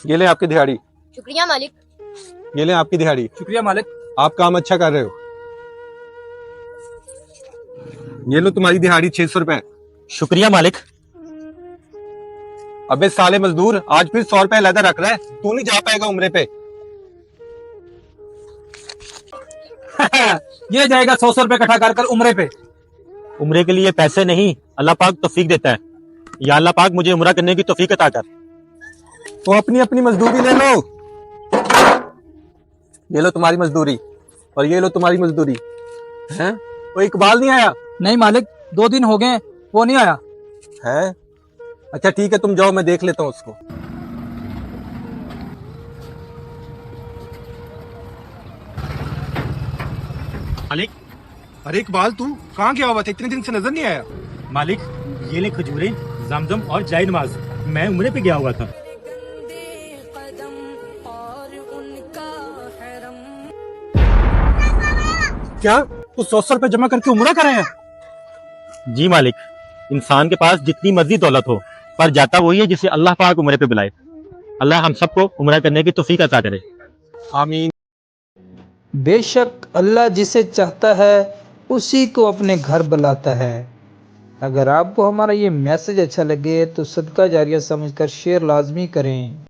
ये ले आपकी दिहाड़ी। शुक्रिया मालिक। ये ले आपकी दिहाड़ी। शुक्रिया मालिक। आप काम अच्छा कर रहे हो। ये लो तुम्हारी दिहाड़ी 600 रुपए। शुक्रिया मालिक। अबे साले मजदूर, आज फिर 100 रुपए अलहदा रख रहा है। तू नहीं जा पाएगा उम्रे पे। ये जाएगा 100 रुपए इकट्ठा कर उम्रे पे। उम्रे के लिए पैसे नहीं, अल्लाह पाक तौफीक देता है। या अल्लाह पाक मुझे उम्रा करने की तौफीक अता कर। तो अपनी अपनी मजदूरी ले लो। ये लो तुम्हारी मजदूरी और ये लो तुम्हारी मजदूरी। हैं? वो इकबाल नहीं आया? नहीं मालिक, 2 दिन हो गए वो नहीं आया। है? अच्छा ठीक है, तुम जाओ, मैं देख लेता हूँ उसको। मालिक। अरे इकबाल, तू कहाँ गया हुआ था? इतने दिन से नजर नहीं आया। मालिक, ये ले खजूरें, जमजम और जाय नमाज। मैं उम्रे पे गया हुआ था। क्या तू 100 रुपए जमा करके उम्रा कराया? जी मालिक, इंसान के पास जितनी मर्जी दौलत हो, पर जाता वही है जिसे अल्लाह पाक उम्रे पे बुलाए। अल्लाह हम सबको उम्रा करने की तौफीक अता करे। आमीन। बेशक अल्लाह जिसे चाहता है उसी को अपने घर बुलाता है। अगर आपको हमारा ये मैसेज अच्छा लगे तो सदका जारिया समझकर शेयर लाजमी करें।